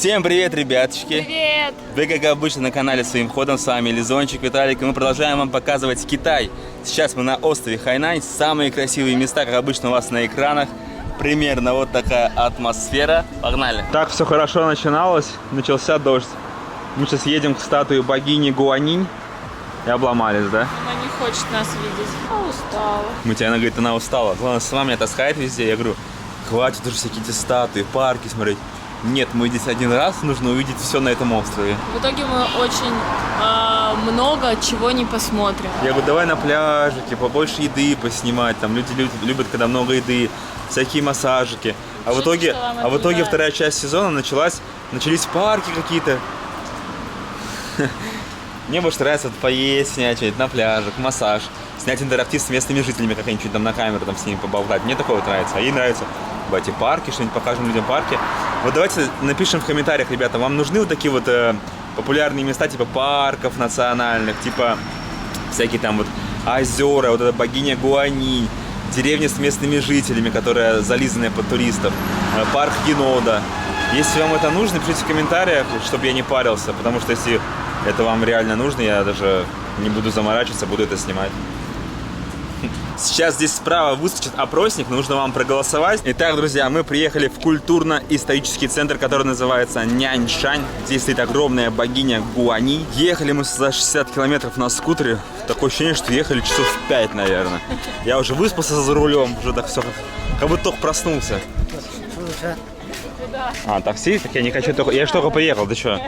Всем привет, ребяточки! Привет! Вы, как обычно, на канале Своим ходом. С вами Лизончик, Виталик. И мы продолжаем вам показывать Китай. Сейчас мы на острове Хайнань. Самые красивые места, как обычно, у вас на экранах. Примерно вот такая атмосфера. Погнали! Так все хорошо начиналось. Начался дождь. Мы сейчас едем к статуе богини Гуанинь. И обломались, да? Она не хочет нас видеть. Устала. Она говорит, она устала. Главное, сама меня таскает везде. Я говорю, хватит уже всякие эти статуи, парки смотреть. Нет, мы здесь один раз, нужно увидеть все на этом острове. В итоге мы очень много чего не посмотрим. Я говорю, давай на пляжике, побольше еды поснимать. Там люди любят, когда много еды, всякие массажики. А в итоге вторая часть сезона начались парки какие-то. Мне больше нравится поесть, снять что-нибудь на пляжах, массаж, снять интерактив с местными жителями, как они что-нибудь там на камеру там с ними поболтать. Мне такое вот нравится. А ей нравится эти парки, что-нибудь покажем людям парки. Вот давайте напишем в комментариях, ребята, вам нужны вот такие вот популярные места, типа парков национальных, типа всякие там вот озера, вот эта богиня Гуанинь, деревня с местными жителями, которая зализанная под туристов, парк Енода. Если вам это нужно, пишите в комментариях, чтобы я не парился, потому что если это вам реально нужно, я даже не буду заморачиваться, буду это снимать. Сейчас здесь справа выскочит опросник, нужно вам проголосовать. Итак, друзья, мы приехали в культурно-исторический центр, который называется Няньшань. Здесь стоит огромная богиня Гуанинь. Ехали мы за 60 километров на скутере. Такое ощущение, что ехали часов 5, наверное. Я уже выспался за рулем, уже так все, как будто только проснулся. А, такси? Так я не хочу только... Я же только приехал, ты что?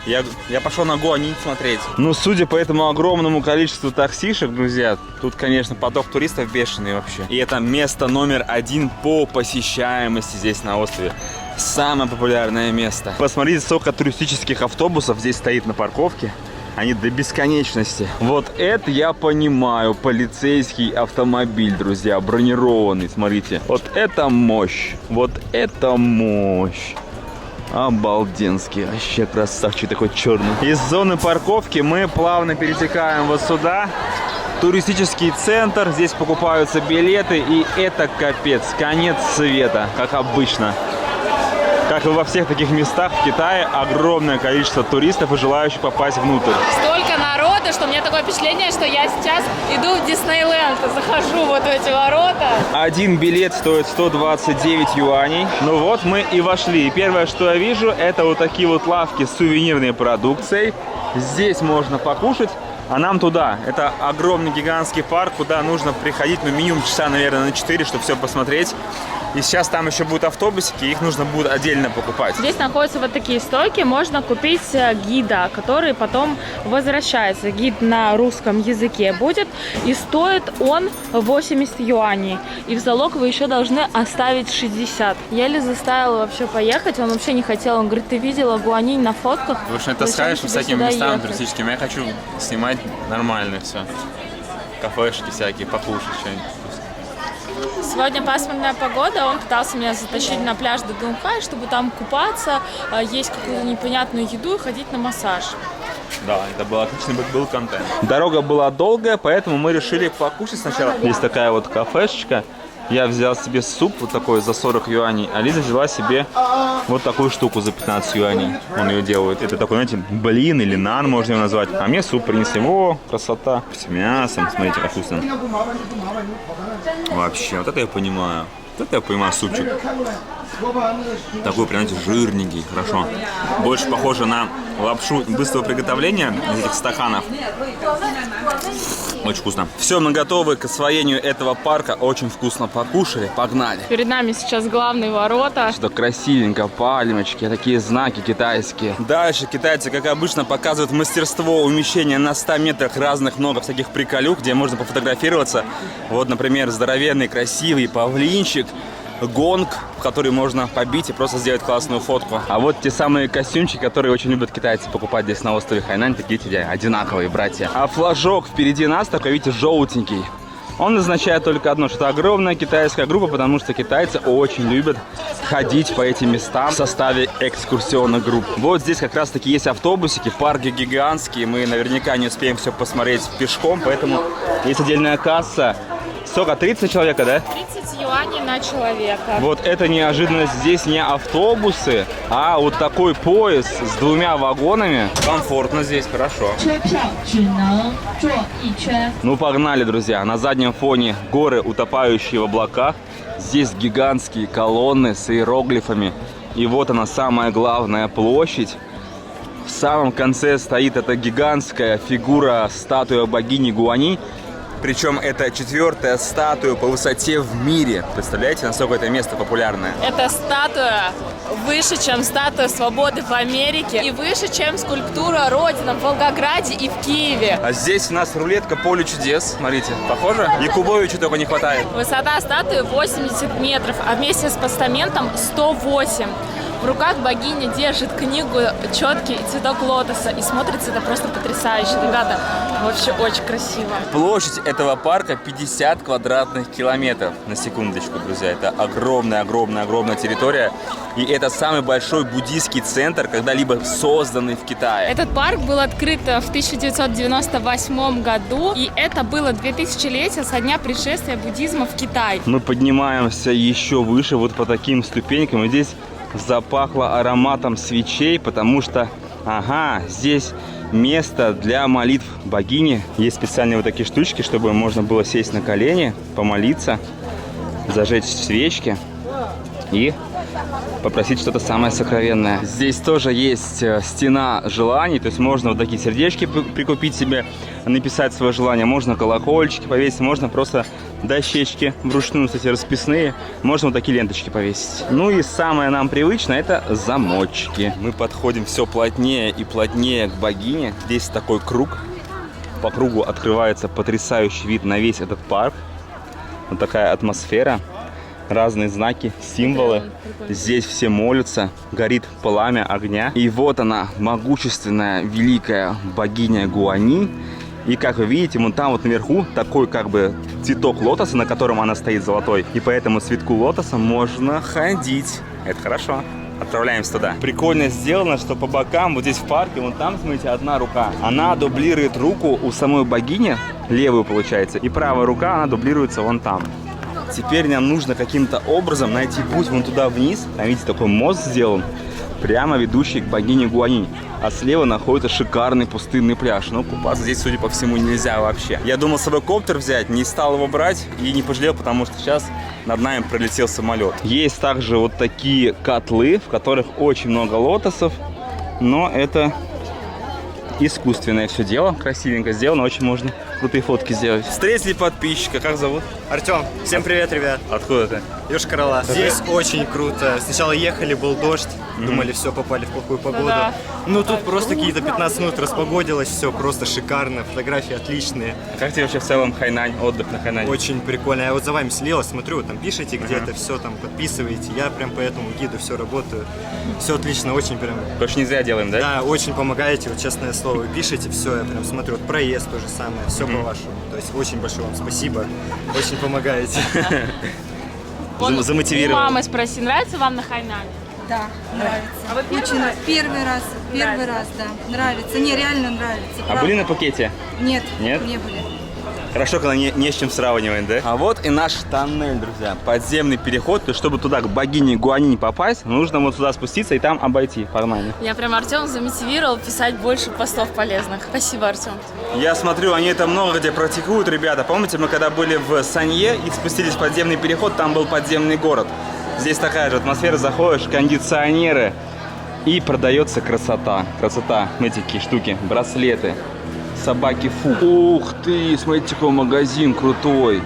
Я пошел на Гуанинь смотреть. Ну, судя по этому огромному количеству таксишек, друзья, тут, конечно, поток туристов бешеный вообще. И это место номер 1 по посещаемости здесь на острове. Самое популярное место. Посмотрите, сколько туристических автобусов здесь стоит на парковке. Они до бесконечности. Вот это я понимаю. Полицейский автомобиль, друзья, бронированный, смотрите. Вот это мощь. Вот это мощь. Обалденский, вообще красавчик такой черный. Из зоны парковки мы плавно перетекаем вот сюда. Туристический центр, здесь покупаются билеты, и это капец, конец света, как обычно. Как и во всех таких местах в Китае, огромное количество туристов и желающих попасть внутрь. Столько народа, что у меня такое впечатление, что я сейчас иду в Диснейленд, захожу вот в эти ворота. Один билет стоит 129 юаней. Ну вот мы и вошли. И первое, что я вижу, это вот такие вот лавки с сувенирной продукцией. Здесь можно покушать. А нам туда. Это огромный гигантский парк, куда нужно приходить, ну, минимум часа, наверное, на 4, чтобы все посмотреть. И сейчас там еще будут автобусики, их нужно будет отдельно покупать. Здесь находятся вот такие стойки, можно купить гида, который потом возвращается. Гид на русском языке будет, и стоит он 80 юаней. И в залог вы еще должны оставить 60. Я еле заставила вообще поехать, он вообще не хотел. Он говорит, ты видела Гуанинь на фотках? Вы что, таскаешь по всяким местам туристическим? Я хочу снимать нормально все. Кафешки всякие, покушать что-нибудь. Сегодня пасмурная погода, он пытался меня затащить на пляж до Дунхай, чтобы там купаться, есть какую-то непонятную еду и ходить на массаж. Да, это был отличный контент. Дорога была долгая, поэтому мы решили покушать сначала. Есть такая вот кафешечка. Я взял себе суп вот такой за 40 юаней, а Лиза взяла себе вот такую штуку за 15 юаней. Он ее делает. Это такой, знаете, блин или нан можно его назвать. А мне суп принесли. О, красота. С мясом, смотрите, как вкусно. Вообще, вот это я понимаю. Вот это я понимаю супчик. Такой, прям, знаете, жирненький, хорошо. Больше похоже на лапшу быстрого приготовления из этих стаканов. Очень вкусно. Все, мы готовы к освоению этого парка. Очень вкусно покушали. Погнали. Перед нами сейчас главные ворота. Что красивенько, пальмочки, такие знаки китайские. Дальше китайцы, как обычно, показывают мастерство умещения на 100 метрах разных много всяких приколюх, где можно пофотографироваться. Вот, например, здоровенный, красивый павлинчик. Гонг, в который можно побить и просто сделать классную фотку. А вот те самые костюмчики, которые очень любят китайцы покупать здесь на острове Хайнань, такие одинаковые братья. А флажок впереди нас такой, видите, желтенький. Он означает только одно, что это огромная китайская группа, потому что китайцы очень любят ходить по этим местам в составе экскурсионных групп. Вот здесь как раз таки есть автобусики, парки гигантские, мы наверняка не успеем все посмотреть пешком, поэтому есть отдельная касса. Сколько? 30 человека, да? 30 юаней. юаней на человека. Вот это неожиданность. Здесь не автобусы, а вот такой поезд с 2 вагонами. Комфортно здесь, хорошо. Ну погнали, друзья. На заднем фоне горы, утопающие в облаках. Здесь гигантские колонны с иероглифами. И вот она, самая главная площадь. В самом конце стоит эта гигантская фигура, статуя богини Гуани. Причем это 4-я статуя по высоте в мире. Представляете, насколько это место популярное? Эта статуя выше, чем статуя свободы в Америке и выше, чем скульптура Родина в Волгограде и в Киеве. А здесь у нас рулетка поле чудес. Смотрите, похоже? Якубовичу только не хватает. Высота статуи 80 метров, а вместе с постаментом 108. В руках богиня держит книгу «Четки» и цветок лотоса. И смотрится это просто потрясающе. Ребята, вообще очень красиво. Площадь этого парка 50 квадратных километров. На секундочку, друзья. Это огромная территория. И это самый большой буддийский центр, когда-либо созданный в Китае. Этот парк был открыт в 1998 году. И это было 2000-летие со дня пришествия буддизма в Китай. Мы поднимаемся еще выше, вот по таким ступенькам. И здесь запахло ароматом свечей, потому что, здесь место для молитв богини. Есть специальные вот такие штучки, чтобы можно было сесть на колени, помолиться, зажечь свечки и попросить что-то самое сокровенное. Здесь тоже есть стена желаний, то есть можно вот такие сердечки прикупить себе, написать свое желание, можно колокольчики повесить, можно просто дощечки вручную, кстати, расписные, можно вот такие ленточки повесить. Ну и самое нам привычное — это замочки. Мы подходим все плотнее и плотнее к богине. Здесь такой круг, по кругу открывается потрясающий вид на весь этот парк. Вот такая атмосфера. Разные знаки, символы. Здесь все молятся, горит пламя огня. И вот она, могущественная, великая богиня Гуани. И как вы видите, вон там вот наверху такой как бы цветок лотоса, на котором она стоит золотой. И по этому цветку лотоса можно ходить. Это хорошо. Отправляемся туда. Прикольно сделано, что по бокам, вот здесь в парке, вон там, смотрите, одна рука. Она дублирует руку у самой богини, левую получается. И правая рука, она дублируется вон там. Теперь нам нужно каким-то образом найти путь вон туда вниз. Там, видите, такой мост сделан, прямо ведущий к богине Гуани. А слева находится шикарный пустынный пляж. Но купаться здесь, судя по всему, нельзя вообще. Я думал с собой коптер взять, не стал его брать и не пожалел, потому что сейчас над нами пролетел самолет. Есть также вот такие котлы, в которых очень много лотосов, но это искусственное все дело, красивенько сделано, очень можно крутые фотки сделать. Встретили подписчика, как зовут? Артем, всем привет, ребят. Откуда ты? Йошкар-Ола. Здесь очень круто. Сначала ехали, был дождь, думали, все, попали в плохую погоду. Да. Ну тут просто какие-то 15 минут распогодилось, все просто шикарно, фотографии отличные. Как тебе вообще в целом Хайнань, отдых на Хайнане? Очень прикольно. Я вот за вами следил, смотрю, вы там пишете где-то, все там подписываете. Я прям по этому гиду все работаю. Все отлично, очень прям. Больше не зря делаем, да? Да, очень помогаете, вот честное слово, вы пишете, все, я прям смотрю, вот проезд то же самое, все по-вашему. То есть очень большое вам спасибо, очень помогаете. Замотивировал. У мамы спроси, нравится вам на Хайнане? Да, нравится. А вы первый Очень раз? Первый раз, да. Нравится. Не, реально нравится. А правда. были на Пхукете? Нет, Нет? не были. Хорошо, когда не с чем сравнивать, да? А вот и наш тоннель, друзья. Подземный переход. То есть, чтобы туда, к богине Гуани попасть, нужно вот сюда спуститься и там обойти. Погнали. Я прям Артем замотивировал писать больше постов полезных. Спасибо, Артем. Я смотрю, они это много где практикуют, ребята. Помните, мы когда были в Санье и спустились в подземный переход, там был подземный город. Здесь такая же атмосфера, заходишь, кондиционеры, и продается красота. Красота, эти такие штуки, браслеты, собаки фу. Ух ты, смотрите, какой магазин крутой.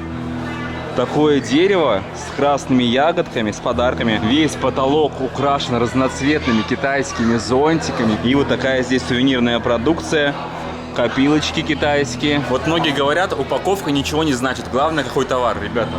Такое дерево с красными ягодками, с подарками. Весь потолок украшен разноцветными китайскими зонтиками. И вот такая здесь сувенирная продукция. Копилочки китайские. Вот многие говорят, упаковка ничего не значит. Главное, какой товар, ребята.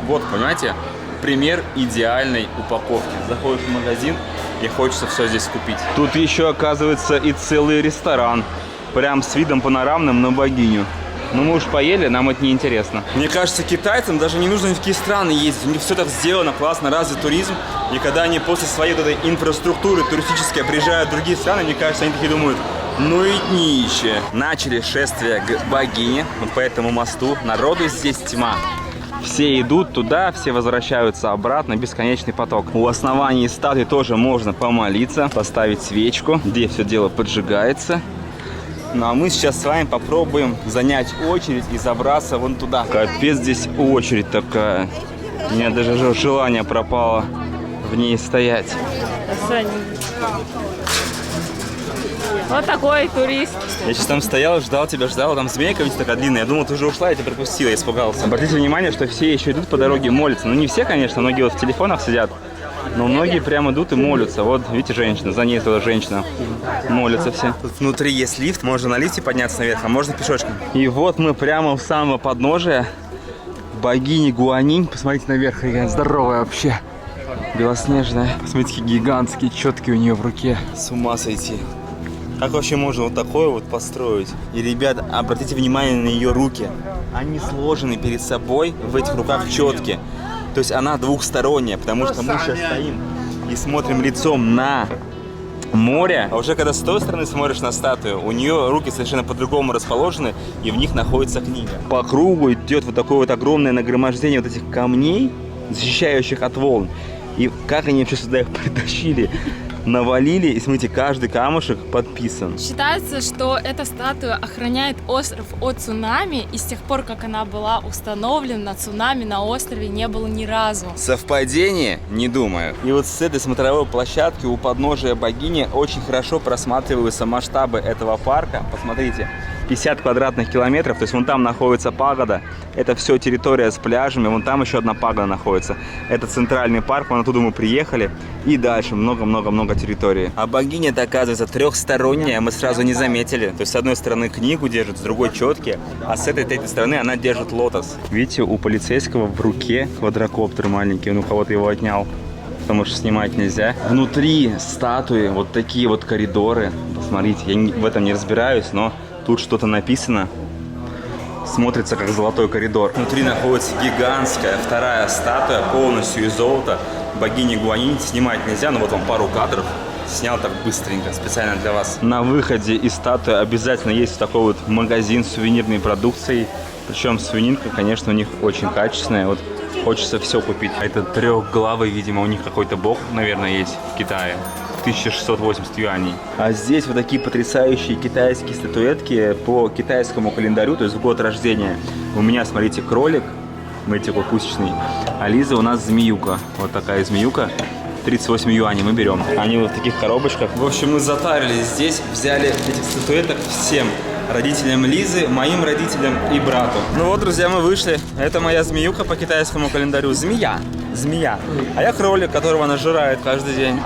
Вот, понимаете? Пример идеальной упаковки. Заходишь в магазин и хочется все здесь купить. Тут еще, оказывается, и целый ресторан. Прям с видом панорамным на богиню. Ну мы уж поели, нам это не интересно. Мне кажется, китайцам даже не нужно ни в какие страны ездить. У них все так сделано, классно, развит туризм. И когда они после своей вот этой инфраструктуры туристической приезжают в другие страны, мне кажется, они такие думают: ну и днище. Начали шествие к богине. Вот по этому мосту народу здесь тьма. Все идут туда, все возвращаются обратно, бесконечный поток. У основания статуи тоже можно помолиться, поставить свечку, где все дело поджигается. Ну а мы сейчас с вами попробуем занять очередь и забраться вон туда. Капец, здесь очередь такая. У меня даже желание пропало в ней стоять. Вот такой турист. Я сейчас там стоял, ждал тебя, ждал, там змейка ведь такая длинная. Я думал, ты уже ушла, я тебя пропустила, я испугался. Обратите внимание, что все еще идут по дороге молятся. Ну не все, конечно, многие вот в телефонах сидят. Но многие прям идут и молятся. Вот, видите, женщина, за ней тоже женщина. Молятся все. Тут внутри есть лифт, можно на лифте подняться наверх, а можно пешочком. И вот мы прямо у самого подножия богини Гуанинь. Посмотрите наверх, какая здоровая вообще. Белоснежная. Посмотрите, какие гигантские четки у нее в руке. С ума сойти. Как вообще можно вот такое вот построить? И, ребят, обратите внимание на ее руки. Они сложены перед собой в этих руках четки. То есть она двухсторонняя, потому что мы сейчас стоим и смотрим лицом на море. А уже когда с той стороны смотришь на статую, у нее руки совершенно по-другому расположены, и в них находится книга. По кругу идет вот такое вот огромное нагромождение вот этих камней, защищающих от волн. И как они вообще сюда их притащили? Навалили, и смотрите, каждый камушек подписан. Считается, что эта статуя охраняет остров от цунами, и с тех пор, как она была установлена, цунами на острове не было ни разу. Совпадение? Не думаю. И вот с этой смотровой площадки у подножия богини очень хорошо просматриваются масштабы этого парка. Посмотрите. 50 квадратных километров, то есть вон там находится пагода, это все территория с пляжами, вон там еще одна пагода находится, это центральный парк, вон оттуда мы приехали, и дальше много-много-много территории. А богиня-то оказывается трехсторонняя, мы сразу не заметили, то есть с одной стороны книгу держит, с другой четки, а с этой третьей стороны она держит лотос. Видите, у полицейского в руке квадрокоптер маленький, он у кого-то его отнял, потому что снимать нельзя. Внутри статуи вот такие вот коридоры, посмотрите, я в этом не разбираюсь, но тут что-то написано, смотрится как золотой коридор. Внутри находится гигантская вторая статуя, полностью из золота, богини Гуанинь. Снимать нельзя, но вот вам пару кадров снял так быстренько, специально для вас. На выходе из статуи обязательно есть такой вот магазин с сувенирной продукцией. Причем сувенирка, конечно, у них очень качественная. Вот хочется все купить. Это трехглавый, видимо, у них какой-то бог, наверное, есть в Китае. 1680 юаней. А здесь вот такие потрясающие китайские статуэтки по китайскому календарю, то есть в год рождения. У меня, смотрите, кролик, смотрите, какой пусечный. А Лиза у нас змеюка. Вот такая змеюка. 38 юаней мы берем. Они вот в таких коробочках. В общем, мы затарились здесь, взяли этих статуэток всем. Родителям Лизы, моим родителям и брату. Ну вот, друзья, мы вышли. Это моя змеюка по китайскому календарю. Змея. А я кролик, которого она жирает каждый день.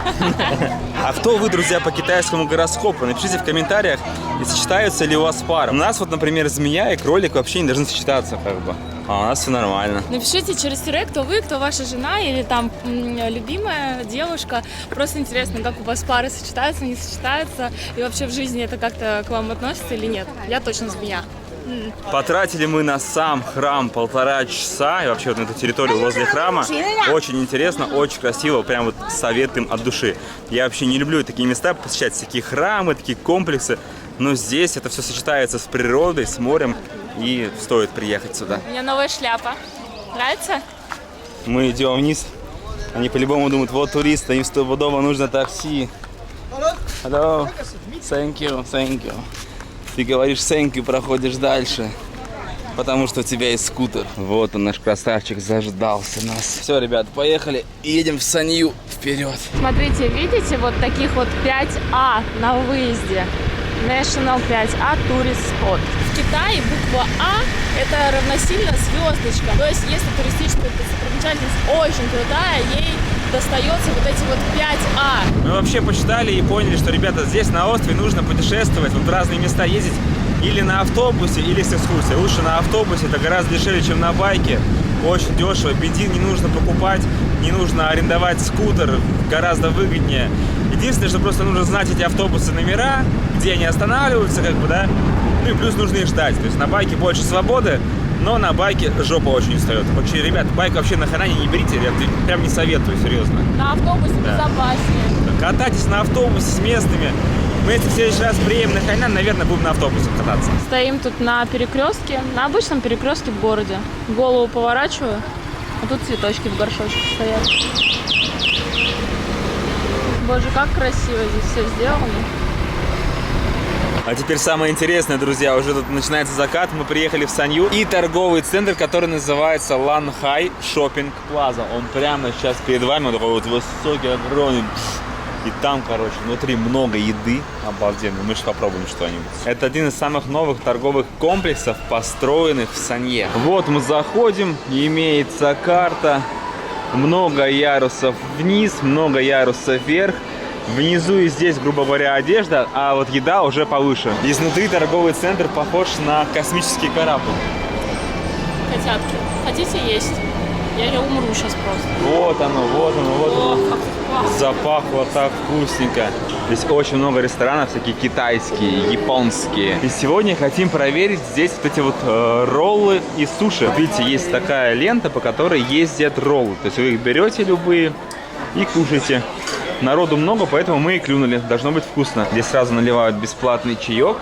А кто вы, друзья, по китайскому гороскопу? Напишите в комментариях, и сочетаются ли у вас пары. У нас вот, например, змея и кролик вообще не должны сочетаться, как бы. А у нас все нормально. Напишите через тире, кто вы, кто ваша жена или там любимая девушка. Просто интересно, как у вас пары сочетаются, не сочетаются. И вообще в жизни это как-то к вам относится или нет. Я точно змея. Потратили мы на сам храм 1,5 часа. И вообще вот на эту территорию возле храма. Очень интересно, очень красиво. Прям вот советуем от души. Я вообще не люблю такие места посещать, такие храмы, такие комплексы. Но здесь это все сочетается с природой, с морем. И стоит приехать сюда. У меня новая шляпа. Нравится? Мы идем вниз. Они по-любому думают, вот туристы, им стопудово нужно такси. Hello. Thank you, thank you. Ты говоришь thank you, проходишь дальше. Потому что у тебя есть скутер. Вот он, наш красавчик, заждался нас. Все, ребят, поехали. Едем в Санью. Вперед. Смотрите, видите вот таких вот 5А на выезде. National 5A Tourist Spot. В Китае буква А это равносильно звездочка. То есть если туристическая достопримечательность очень крутая, ей достается вот эти вот 5А. Мы вообще почитали и поняли, что, ребята, здесь на острове нужно путешествовать, вот в разные места ездить или на автобусе, или с экскурсией. Лучше на автобусе, это гораздо дешевле, чем на байке. Очень дешево, бензин не нужно покупать, не нужно арендовать скутер, гораздо выгоднее. Единственное, что просто нужно знать эти автобусы, номера, где они останавливаются, как бы, да. Ну и плюс нужно их ждать. То есть на байке больше свободы, но на байке жопа очень устает. Вообще, ребят, байк вообще на Ханане не берите, я прям не советую, серьезно. На автобусе безопаснее. Катайтесь на автобусе с местными, Мы, если в следующий раз приедем на Хайнань, наверное, будем на автобусе кататься. Стоим тут на перекрестке, на обычном перекрестке в городе. Голову поворачиваю, а тут цветочки в горшочке стоят. Боже, как красиво здесь все сделано. А теперь самое интересное, друзья, уже тут начинается закат. Мы приехали в Санью и торговый центр, который называется Ланхай Шоппинг Плаза. Он прямо сейчас перед вами, он такой вот высокий, огромный. И там, короче, внутри много еды. Обалденно. Мы же попробуем что-нибудь. Это один из самых новых торговых комплексов, построенных в Санье. Вот мы заходим, имеется карта. Много ярусов вниз, много ярусов вверх. Внизу и здесь, грубо говоря, одежда, а вот еда уже повыше. Изнутри торговый центр похож на космический корабль. Котятки, хотите есть? Я умру сейчас просто. Вот оно, вот оно, вот О, оно. как классно. Запахло так вкусненько. Здесь очень много ресторанов, всякие китайские, японские. И сегодня хотим проверить здесь вот эти вот роллы и суши. Видите, есть такая лента, по которой ездят роллы. То есть вы их берете любые и кушаете. Народу много, поэтому мы и клюнули. Должно быть вкусно. Здесь сразу наливают бесплатный чаек.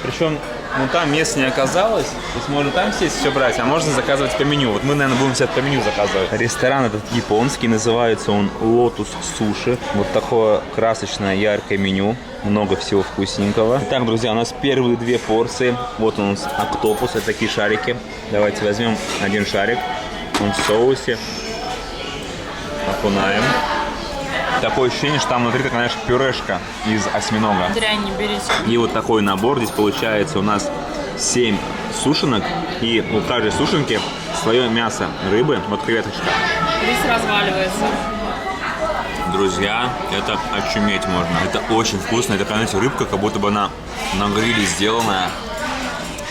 Причем, ну там мест не оказалось. То есть можно там сесть все брать, а можно заказывать по меню. Вот мы, наверное, будем себе по меню заказывать. Ресторан этот японский, называется он Lotus Sushi. Вот такое красочное, яркое меню. Много всего вкусненького. Итак, друзья, у нас первые две порции. Вот у нас октопус, это такие шарики. Давайте возьмем один шарик. Он в соусе. Окунаем. Такое ощущение, что там внутри, конечно, пюрешка из осьминога. Дрянь не берите. И вот такой набор. Здесь получается у нас 7 сушенок. И у каждой сушенки свое мясо рыбы. Вот креветочка. Рис разваливается. Друзья, это очуметь можно. Это очень вкусно. Это, знаете, рыбка, как будто бы она на гриле сделанная.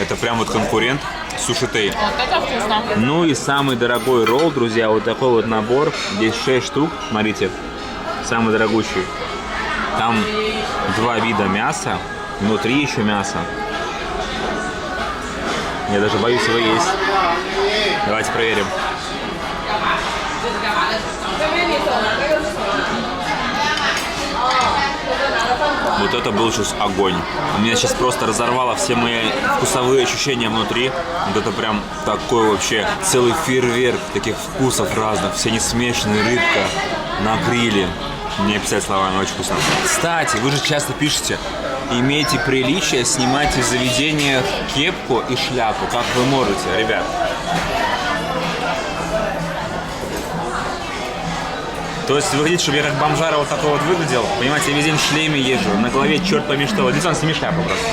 Это прям вот конкурент суши-тей. Вот это вкусно. Ну и самый дорогой ролл, друзья, вот такой вот набор. Здесь 6 штук, смотрите. Самый дорогущий. Там 2 вида мяса, внутри еще мясо. Я даже боюсь его есть. Давайте проверим. Вот это был сейчас огонь. У меня сейчас просто разорвало все мои вкусовые ощущения внутри. Вот это прям такой вообще целый фейерверк таких вкусов разных. Все не смешанные, рыбка на гриле. Не описать словами, очень вкусно. Кстати, вы же часто пишете: имейте приличие, снимайте в заведениях кепку и шляпу. Как вы можете, ребят? То есть вы хотите, чтобы я как бомжара вот такой вот выглядел? Понимаете, я весь день в шлеме езжу, на голове черт пойми что. Вот здесь сними шляпу просто.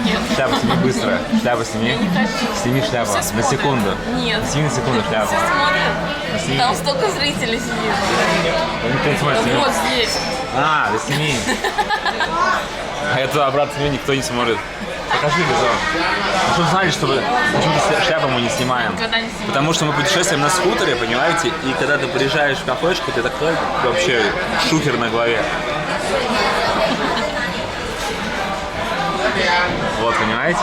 Нет. Шляпу сними быстро. Шляпу сними. Я не хочу. Сними шляпу. Все На смотрят. секунду. Нет. Сними на секунду шляпу. Все смотрят. Сними. Там столько зрителей сидит. Никто не смотрит, сними. Вот здесь. А, да сними. А я туда обратно сними, никто не смотрит. Покажи лицо. Ну, чтобы знали, что почему-то шляпу мы не снимаем. Никогда не снимаем. Потому что мы путешествуем на скутере, понимаете? И когда ты приезжаешь в кафешку, ты такой вообще шухер на голове. Вот, понимаете?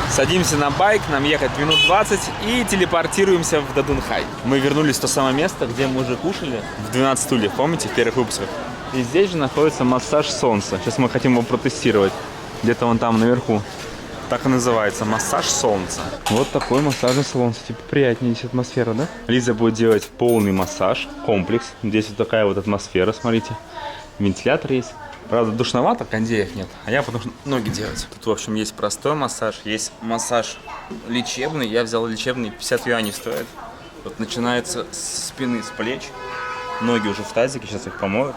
Садимся на байк, нам ехать минут 20 и телепортируемся в Дадунхай. Мы вернулись в то самое место, где мы уже кушали в 12 стульев, помните, в первых выпусках? И здесь же находится массаж солнца. Сейчас мы хотим его протестировать. Где-то вон там наверху. Так и называется, массаж солнца. Вот такой массажный солнце. Типа приятнее здесь атмосфера, да? Лиза будет делать полный массаж, комплекс. Здесь вот такая вот атмосфера, смотрите. Вентилятор есть. Правда, душновато, кондеев нет. А я потому что ноги делать. Тут, в общем, есть простой массаж, есть массаж лечебный. Я взял лечебный, 50 юаней стоит. Вот начинается с спины, с плеч. Ноги уже в тазике, сейчас их помоют.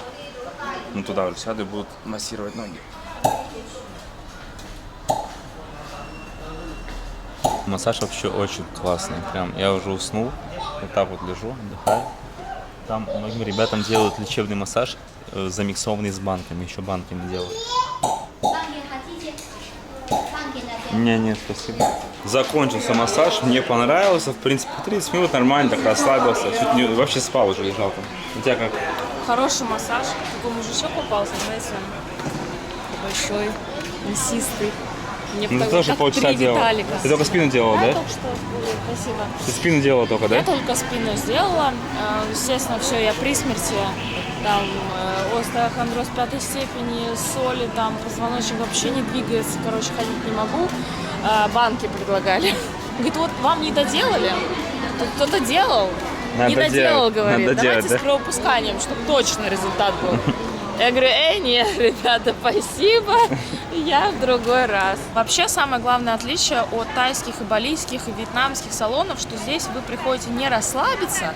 Ну туда уже сяду и будут массировать ноги. Массаж вообще очень классный. Прям я уже уснул. Вот так вот лежу, отдыхаю. Там многим ребятам делают лечебный массаж, замиксованный с банками. Еще банками делают. Не, спасибо. Закончился массаж, мне понравился. В принципе, 30 минут нормально, так расслабился. Чуть не, вообще спал уже, лежал там. У тебя как? Хороший массаж. Такой мужичок попался, знаете, большой, мясистый. Мне Ну, ты так- тоже как полчаса 3 делала. Виталика. Ты только спину делала, Да, да? только что. Спасибо. Ты спину делала только, да? Я только спину сделала. Естественно, все, я при смерти. Там остеохондроз 5 степени, соли, там позвоночник вообще не двигается, короче, ходить не могу. Банки предлагали. Говорит, вот вам не доделали? Тут кто-то делал? Надо не доделал, делать, говорит. надо Давайте делать, да? с кровопусканием, чтобы точно результат был. Я говорю, нет, ребята, спасибо, я в другой раз. Вообще, самое главное отличие от тайских и балийских и вьетнамских салонов, что здесь вы приходите не расслабиться,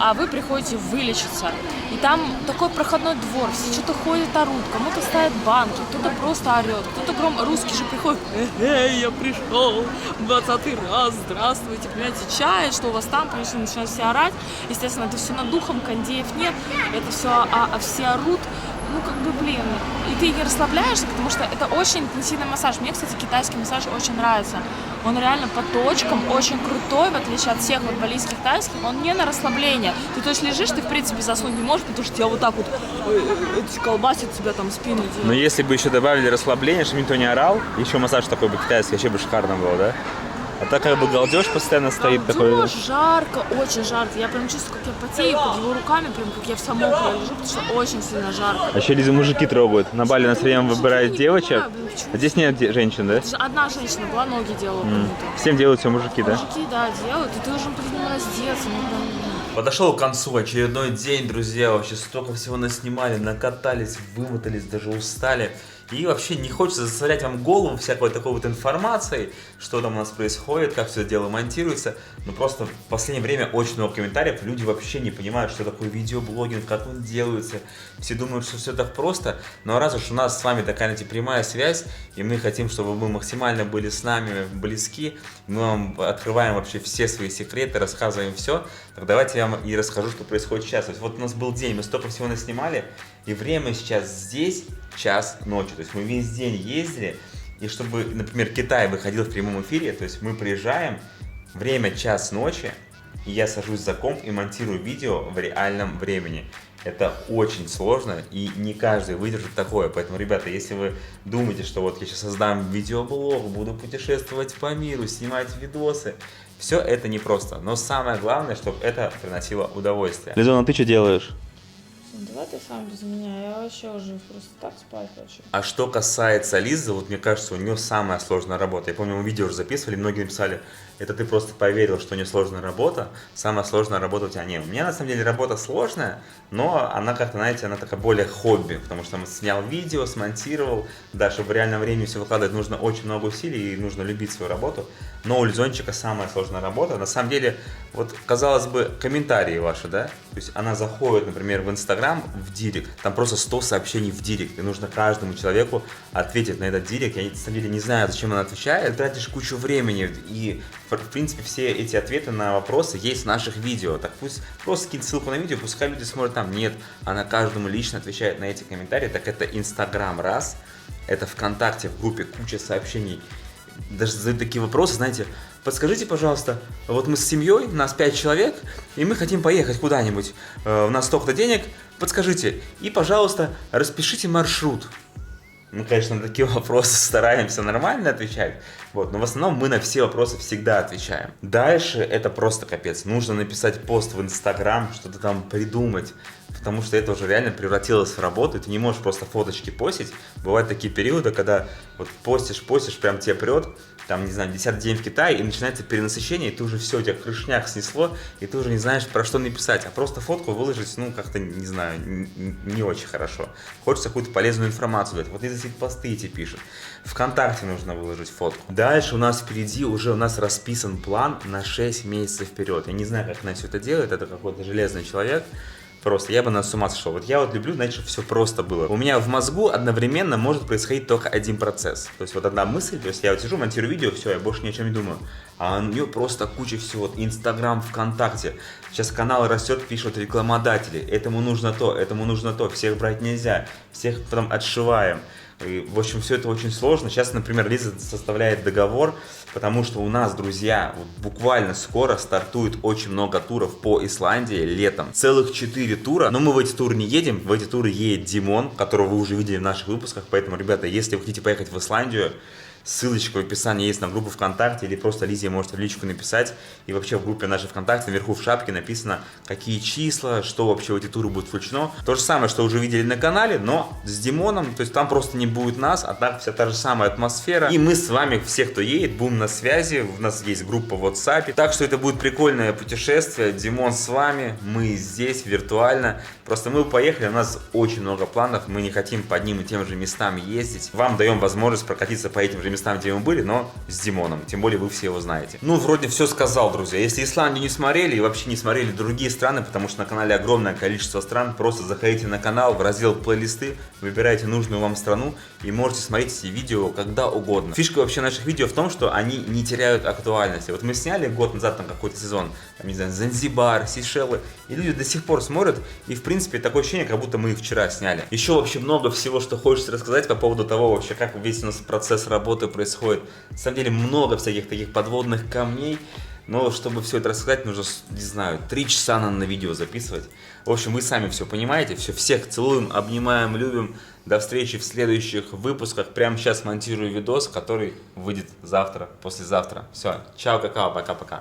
а вы приходите вылечиться. И там такой проходной двор, все что-то ходят, орут, кому-то ставят банки, кто-то просто орет, кто-то русский же приходит, я пришел 20-й раз, здравствуйте, понимаете, чай, что у вас там, конечно, начинают все орать, естественно, это все над духом, кондеев нет, это все, все орут, ну, как бы, блин, и ты не расслабляешься, потому что это очень интенсивный массаж. Мне, кстати, китайский массаж очень нравится. Он реально по точкам, очень крутой, в отличие от всех вот балийских, тайских, он не на расслабление. Ты, то есть, лежишь, ты, в принципе, заснуть не можешь, потому что тебя вот так вот колбасит тебя там спину делает. Но если бы еще добавили расслабление, чтобы никто не орал, еще массаж такой бы китайский, вообще бы шикарно было, да? А так как бы галдеж постоянно стоит такой. Галдеж, жарко, очень жарко. Я прям чувствую, как я потею под его руками, прям как я вся мокрая лежу, потому что очень сильно жарко. А еще Лизу мужики трогают. На Бали у нас все время Мужики, выбирают не девочек. понимаю, блин, почему? А здесь нет женщин, да? Это же одна женщина была, ноги делала кому-то. Всем делают все мужики, да? Мужики, да, делают, и ты должен перед ним раздеться. Ну, прям, Подошел к концу очередной день, друзья. Вообще столько всего наснимали, накатались, вымотались, даже устали. И вообще не хочется заставлять вам голову всякой такой вот информацией, что там у нас происходит, как все это дело монтируется. Но просто в последнее время очень много комментариев. Люди вообще не понимают, что такое видеоблогинг, как он делается. Все думают, что все так просто. Но раз уж у нас с вами такая, знаете, прямая связь, и мы хотим, чтобы вы максимально были с нами близки, мы вам открываем вообще все свои секреты, рассказываем все, так давайте я вам и расскажу, что происходит сейчас. То есть вот у нас был день, мы столько всего наснимали, и время сейчас здесь час ночи. То есть мы весь день ездили, и чтобы, например, Китай выходил в прямом эфире, то есть мы приезжаем, время час ночи, и я сажусь за комп и монтирую видео в реальном времени. Это очень сложно, и не каждый выдержит такое. Поэтому, ребята, если вы думаете, что вот я сейчас создам видеоблог, буду путешествовать по миру, снимать видосы, все это непросто. Но самое главное, чтобы это приносило удовольствие. Лизона, ты что делаешь? давай ты сам без меня, я вообще уже просто так спать хочу. А что касается Лизы, вот мне кажется, у нее самая сложная работа. Я помню, мы видео уже записывали, многие написали, это ты просто поверил, что у нее сложная работа, самая сложная работа у тебя нет. У меня на самом деле работа сложная, но она как-то, знаете, она такая более хобби, потому что я снял видео, смонтировал, да, чтобы в реальном времени все выкладывать, нужно очень много усилий и нужно любить свою работу. Но у Лизончика самая сложная работа. На самом деле, вот, казалось бы, комментарии ваши, да, то есть она заходит, например, в Инстаграм, в директ, там просто 100 сообщений в директ, и нужно каждому человеку ответить на этот директ. Я на самом деле не знаю, зачем она отвечает, тратишь кучу времени, и в принципе все эти ответы на вопросы есть в наших видео. Так пусть просто скинь ссылку на видео, пускай люди смотрят там. Нет, она каждому лично отвечает на эти комментарии. Так это Инстаграм раз, это ВКонтакте в группе куча сообщений. Даже задают такие вопросы, знаете, подскажите, пожалуйста, вот мы с семьей, нас 5 человек, и мы хотим поехать куда-нибудь, у нас столько-то денег, подскажите, и, пожалуйста, распишите маршрут. Мы, конечно, на такие вопросы стараемся нормально отвечать, вот, но в основном мы на все вопросы всегда отвечаем. Дальше это просто капец, нужно написать пост в Инстаграм, что-то там придумать, потому что это уже реально превратилось в работу, и ты не можешь просто фоточки постить. Бывают такие периоды, когда вот постишь, прям тебе прет, там, не знаю, 10-й день в Китае, и начинается перенасыщение, и ты уже все, у тебя крышняк снесло, и ты уже не знаешь, про что написать, а просто фотку выложить, ну, как-то, не знаю, не очень хорошо. Хочется какую-то полезную информацию дать. Вот Лиза посты эти пишет. ВКонтакте нужно выложить фотку. Дальше у нас впереди уже у нас расписан план на 6 месяцев вперед. Я не знаю, как она все это делает, это какой-то железный человек. Просто я бы на с ума сошел. Вот я вот люблю, знаете, чтобы все просто было. У меня в мозгу одновременно может происходить только один процесс. То есть вот одна мысль, то есть я вот сижу, монтирую видео, все, я больше ни о чем не думаю. А у нее просто куча всего. Вот Инстаграм, ВКонтакте. Сейчас канал растет, пишут рекламодатели. Этому нужно то, всех брать нельзя, всех потом отшиваем. И, в общем, все это очень сложно. Сейчас, например, Лиза составляет договор, потому что у нас, друзья, вот буквально скоро стартует очень много туров по Исландии летом. Целых 4 тура. Но мы в эти туры не едем, в эти туры едет Димон, которого вы уже видели в наших выпусках. Поэтому, ребята, если вы хотите поехать в Исландию, Ссылочка в описании есть на группу ВКонтакте, или просто Лизе можете в личку написать. И вообще в группе нашей ВКонтакте наверху в шапке написано, какие числа, что вообще в эти туры будет включено. То же самое, что уже видели на канале, но с Димоном, то есть там просто не будет нас, а так вся та же самая атмосфера. И мы с вами, все, кто едет, будем на связи, у нас есть группа в WhatsApp. Так что это будет прикольное путешествие. Димон с вами, мы здесь виртуально. Просто мы поехали, у нас очень много планов, мы не хотим по одним и тем же местам ездить. Вам даем возможность прокатиться по этим же местам, где мы были, но с Димоном, тем более вы все его знаете. Ну, вроде все сказал, друзья. Если Исландию не смотрели и вообще не смотрели другие страны, потому что на канале огромное количество стран, просто заходите на канал, в раздел плейлисты, выбирайте нужную вам страну и можете смотреть эти видео когда угодно. Фишка вообще наших видео в том, что они не теряют актуальности. Вот мы сняли год назад там какой-то сезон, там, не знаю, Занзибар, Сейшелы, и люди до сих пор смотрят, и в принципе такое ощущение, как будто мы их вчера сняли. Еще вообще много всего, что хочется рассказать по поводу того вообще, как весь у нас процесс работы происходит. На самом деле много всяких таких подводных камней, но чтобы все это рассказать, нужно, не знаю, 3 часа надо на видео записывать. В общем, вы сами все понимаете, всех целуем, обнимаем, любим. До встречи в следующих выпусках. Прямо сейчас монтирую видос, который выйдет завтра, послезавтра. Все, чао, какао, пока-пока.